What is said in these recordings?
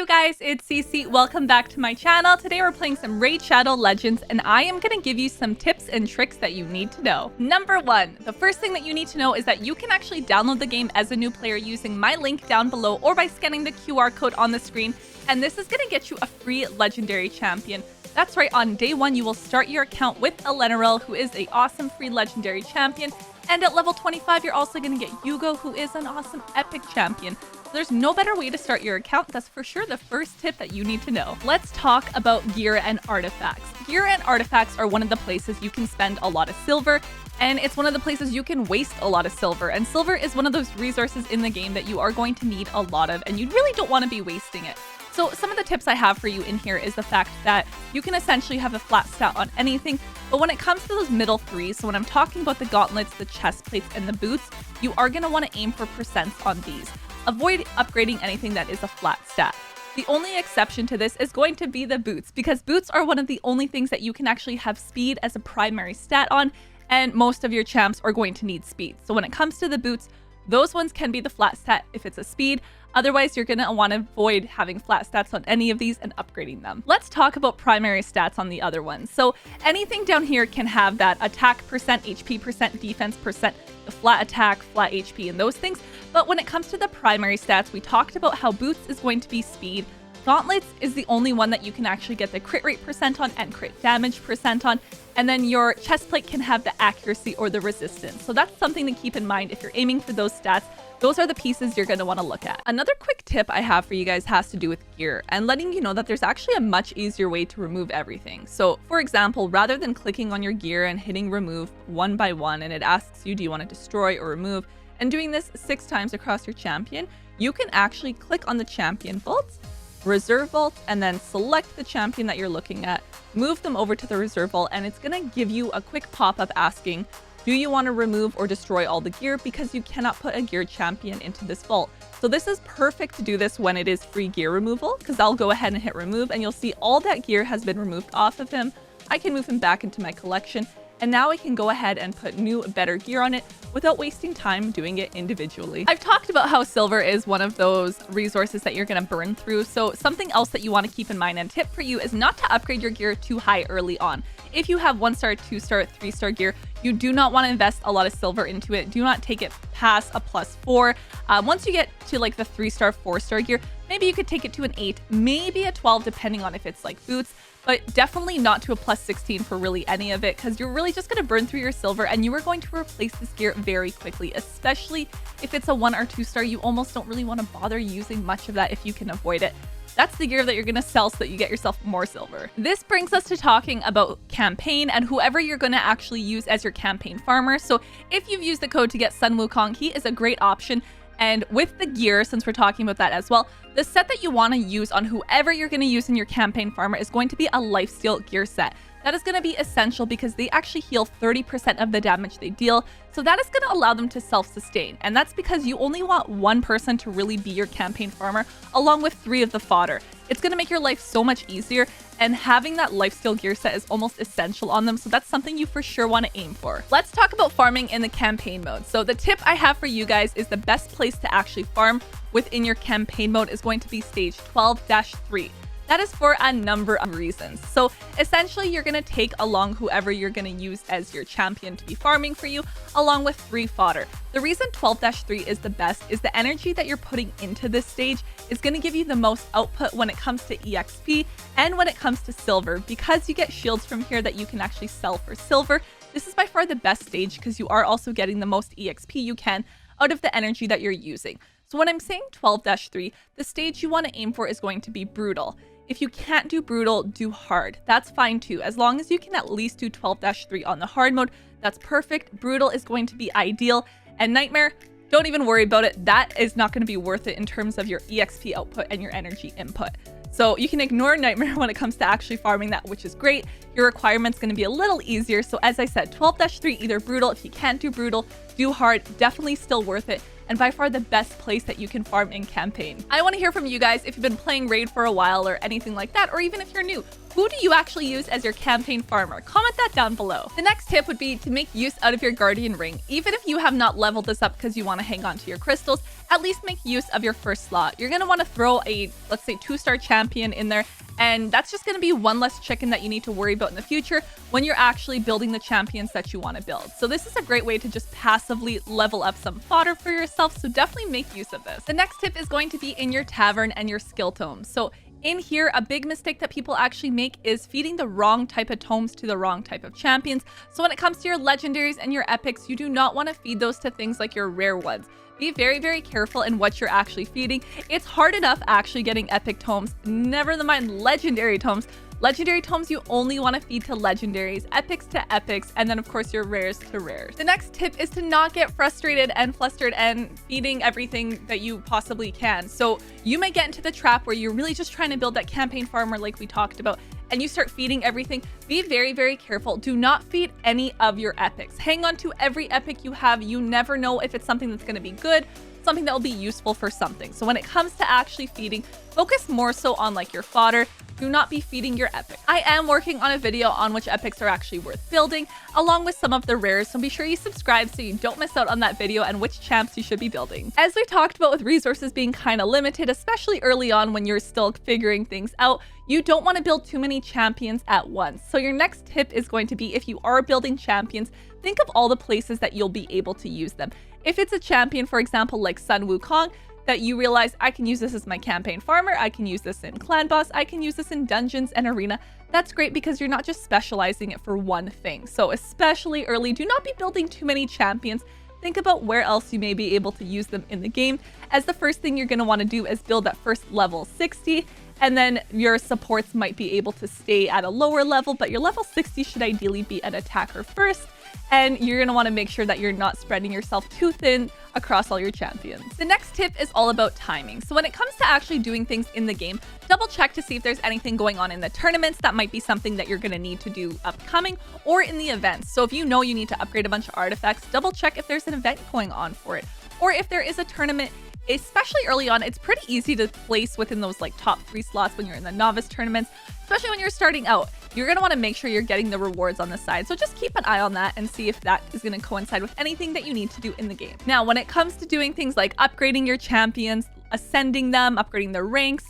you guys, it's Cece. Welcome back to my channel. Today we're playing some Raid Shadow Legends and I am going to give you some tips and tricks that you need to know. Number 1, the first thing that you need to know is that you can actually download the game as a new player using my link down below or by scanning the QR code on the screen, and this is going to get you a free legendary champion. That's right, on day 1 you will start your account with Elenaril, who is an awesome free legendary champion, and at level 25 you're also going to get Uugo, who is an awesome epic champion. There's no better way to start your account. That's for sure the first tip that you need to know. Let's talk about gear and artifacts. Gear and artifacts are one of the places you can spend a lot of silver, and it's one of the places you can waste a lot of silver. And silver is one of those resources in the game that you are going to need a lot of, and you really don't want to be wasting it. So some of the tips I have for you in here is the fact that you can essentially have a flat stat on anything, but when it comes to those middle 3, so when I'm talking about the gauntlets, the chest plates, and the boots, you are going to want to aim for percents on these. Avoid upgrading anything that is a flat stat. The only exception to this is going to be the boots, because boots are one of the only things that you can actually have speed as a primary stat on, and most of your champs are going to need speed. So when it comes to the boots, those ones can be the flat stat if it's a speed. Otherwise, you're going to want to avoid having flat stats on any of these and upgrading them. Let's talk about primary stats on the other ones. So anything down here can have that attack percent, HP percent, defense percent, the flat attack, flat HP, and those things. But when it comes to the primary stats, we talked about how boots is going to be speed. Gauntlets is the only one that you can actually get the crit rate percent on and crit damage percent on. And then your chest plate can have the accuracy or the resistance. So that's something to keep in mind if you're aiming for those stats. Those are the pieces you're going to want to look at. Another quick tip I have for you guys has to do with gear and letting you know that there's actually a much easier way to remove everything. So for example, rather than clicking on your gear and hitting remove one by one, and it asks you, do you want to destroy or remove, and doing this 6 times across your champion, you can actually click on the champion vaults, reserve vault, and then select the champion that you're looking at, move them over to the reserve vault, and it's going to give you a quick pop-up asking, do you want to remove or destroy all the gear, because you cannot put a geared champion into this vault. So this is perfect to do this when it is free gear removal, because I'll go ahead and hit remove and you'll see all that gear has been removed off of him. I can move him back into my collection, and now I can go ahead and put new, better gear on it without wasting time doing it individually. I've talked about how silver is one of those resources that you're going to burn through. So something else that you want to keep in mind and tip for you is not to upgrade your gear too high early on. If you have 1-star, 2-star, 3-star gear, you do not want to invest a lot of silver into it. Do not take it past a +4. Once you get to like the 3-star, 4-star gear, maybe you could take it to an 8, maybe a 12, depending on if it's like boots, but definitely not to a +16 for really any of it, because you're really just going to burn through your silver and you are going to replace this gear very quickly, especially if it's a 1 or 2-star. You almost don't really want to bother using much of that if you can avoid it. That's the gear that you're going to sell so that you get yourself more silver. This brings us to talking about campaign and whoever you're going to actually use as your campaign farmer. So if you've used the code to get Sun Wukong, he is a great option. And with the gear, since we're talking about that as well, the set that you want to use on whoever you're going to use in your campaign farmer is going to be a lifesteal gear set. That is going to be essential because they actually heal 30% of the damage they deal. So that is going to allow them to self-sustain. And that's because you only want one person to really be your campaign farmer, along with 3 of the fodder. It's going to make your life so much easier, and having that lifesteal gear set is almost essential on them. So that's something you for sure want to aim for. Let's talk about farming in the campaign mode. So the tip I have for you guys is the best place to actually farm within your campaign mode is going to be stage 12-3. That is for a number of reasons. So essentially, you're going to take along whoever you're going to use as your champion to be farming for you, along with 3 fodder. The reason 12-3 is the best is the energy that you're putting into this stage is going to give you the most output when it comes to EXP and when it comes to silver, because you get shields from here that you can actually sell for silver. This is by far the best stage because you are also getting the most EXP you can out of the energy that you're using. So when I'm saying 12-3, the stage you want to aim for is going to be brutal. If you can't do brutal, do hard. That's fine too. As long as you can at least do 12-3 on the hard mode, that's perfect. Brutal is going to be ideal. And nightmare, don't even worry about it. That is not going to be worth it in terms of your EXP output and your energy input. So you can ignore nightmare when it comes to actually farming that, which is great. Your requirement's going to be a little easier. So as I said, 12-3, either brutal. If you can't do brutal, do hard, definitely still worth it, and by far the best place that you can farm in campaign. I want to hear from you guys if you've been playing Raid for a while or anything like that, or even if you're new. Who do you actually use as your campaign farmer? Comment that down below. The next tip would be to make use out of your guardian ring. Even if you have not leveled this up because you want to hang on to your crystals, at least make use of your first slot. You're going to want to throw a, let's say, 2-star champion in there, and that's just going to be one less chicken that you need to worry about in the future when you're actually building the champions that you want to build. So this is a great way to just passively level up some fodder for yourself, so definitely make use of this. The next tip is going to be in your tavern and your skill tomes. So in here, a big mistake that people actually make is feeding the wrong type of tomes to the wrong type of champions. So when it comes to your legendaries and your epics, you do not want to feed those to things like your rare ones. Be very, very careful in what you're actually feeding. It's hard enough actually getting epic tomes, never mind legendary tomes. Legendary tomes you only want to feed to legendaries, epics to epics, and then of course your rares to rares. The next tip is to not get frustrated and flustered and feeding everything that you possibly can. So you may get into the trap where you're really just trying to build that campaign farmer like we talked about, and you start feeding everything. Be very, very careful. Do not feed any of your epics. Hang on to every epic you have. You never know if it's something that's going to be good, something that will be useful for something. So when it comes to actually feeding, focus more so on like your fodder. Do not be feeding your epic. I am working on a video on which epics are actually worth building, along with some of the rares, so be sure you subscribe so you don't miss out on that video and which champs you should be building. As we talked about with resources being kind of limited, especially early on when you're still figuring things out, you don't want to build too many champions at once. So your next tip is going to be, if you are building champions, think of all the places that you'll be able to use them. If it's a champion, for example, like Sun Wukong, that you realize I can use this as my campaign farmer, I can use this in clan boss, I can use this in dungeons and arena. That's great because you're not just specializing it for one thing. So especially early, do not be building too many champions. Think about where else you may be able to use them in the game, as the first thing you're going to want to do is build that first level 60, and then your supports might be able to stay at a lower level, but your level 60 should ideally be an attacker first, and you're going to want to make sure that you're not spreading yourself too thin across all your champions. The next tip is all about timing. So when it comes to actually doing things in the game, double check to see if there's anything going on in the tournaments that might be something that you're going to need to do upcoming, or in the events. So if you know you need to upgrade a bunch of artifacts, double check if there's an event going on for it, or if there is a tournament. Especially early on, it's pretty easy to place within those like top 3 slots when you're in the novice tournaments, especially when you're starting out. You're going to want to make sure you're getting the rewards on the side. So just keep an eye on that and see if that is going to coincide with anything that you need to do in the game. Now, when it comes to doing things like upgrading your champions, ascending them, upgrading their ranks,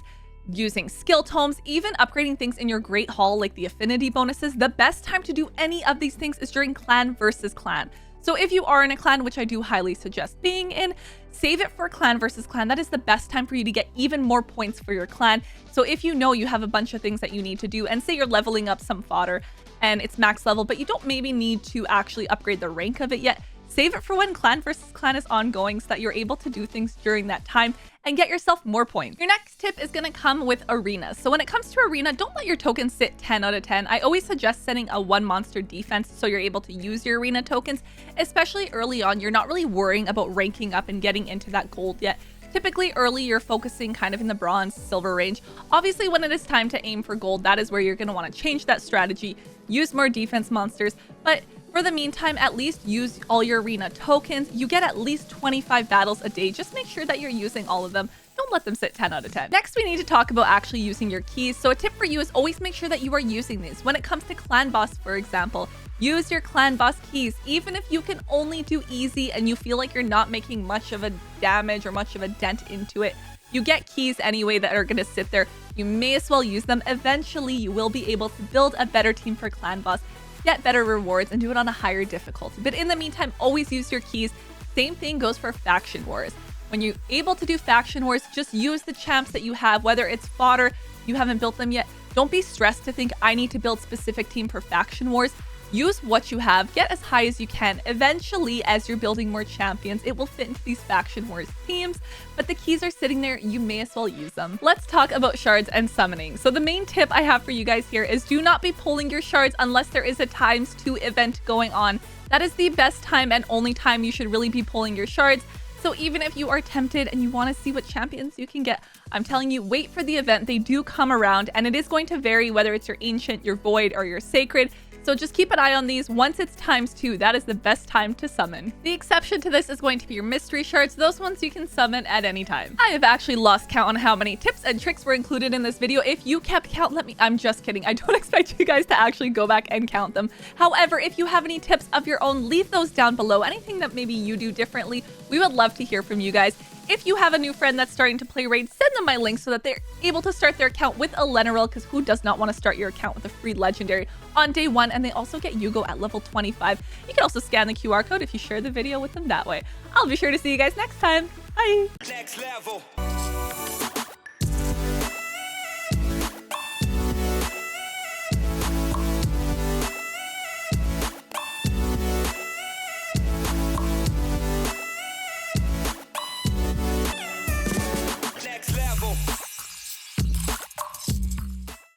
using skill tomes, even upgrading things in your Great Hall like the affinity bonuses, the best time to do any of these things is during clan versus clan. So if you are in a clan, which I do highly suggest being in, save it for clan versus clan. That is the best time for you to get even more points for your clan. So if you know you have a bunch of things that you need to do, and say you're leveling up some fodder and it's max level, but you don't maybe need to actually upgrade the rank of it yet, save it for when clan versus clan is ongoing so that you're able to do things during that time and get yourself more points. Your next tip is going to come with arenas. So when it comes to arena, don't let your tokens sit 10 out of 10. I always suggest setting a 1 monster defense so you're able to use your arena tokens, especially early on. You're not really worrying about ranking up and getting into that gold yet. Typically early, you're focusing kind of in the bronze, silver range. Obviously, when it is time to aim for gold, that is where you're going to want to change that strategy, use more defense monsters, but for the meantime, at least use all your arena tokens. You get at least 25 battles a day. Just make sure that you're using all of them. Don't let them sit 10 out of 10. Next, we need to talk about actually using your keys. So a tip for you is always make sure that you are using these. When it comes to clan boss, for example, use your clan boss keys. Even if you can only do easy and you feel like you're not making much of a damage or much of a dent into it, you get keys anyway that are going to sit there. You may as well use them. Eventually, you will be able to build a better team for clan boss, get better rewards, and do it on a higher difficulty. But in the meantime, always use your keys. Same thing goes for faction wars. When you're able to do faction wars, just use the champs that you have, whether it's fodder, you haven't built them yet. Don't be stressed to think I need to build specific team for faction wars. Use what you have, get as high as you can. Eventually, as you're building more champions, it will fit into these faction wars teams, but the keys are sitting there, you may as well use them. Let's talk about shards and summoning. So the main tip I have for you guys here is do not be pulling your shards unless there is a ×2 event going on. That is the best time and only time you should really be pulling your shards. So even if you are tempted and you want to see what champions you can get, I'm telling you, wait for the event. They do come around, and it is going to vary whether it's your ancient, your void, or your sacred. So just keep an eye on these. Once it's ×2, that is the best time to summon. The exception to this is going to be your mystery shards. Those ones you can summon at any time. I have actually lost count on how many tips and tricks were included in this video. If you kept count, I'm just kidding. I don't expect you guys to actually go back and count them. However, if you have any tips of your own, leave those down below. Anything that maybe you do differently, we would love to hear from you guys. If you have a new friend that's starting to play Raid, send them my link so that they're able to start their account with Elenaril, because who does not want to start your account with a free legendary on day 1, and they also get Uugo at level 25. You can also scan the QR code if you share the video with them that way. I'll be sure to see you guys next time. Bye! Next level.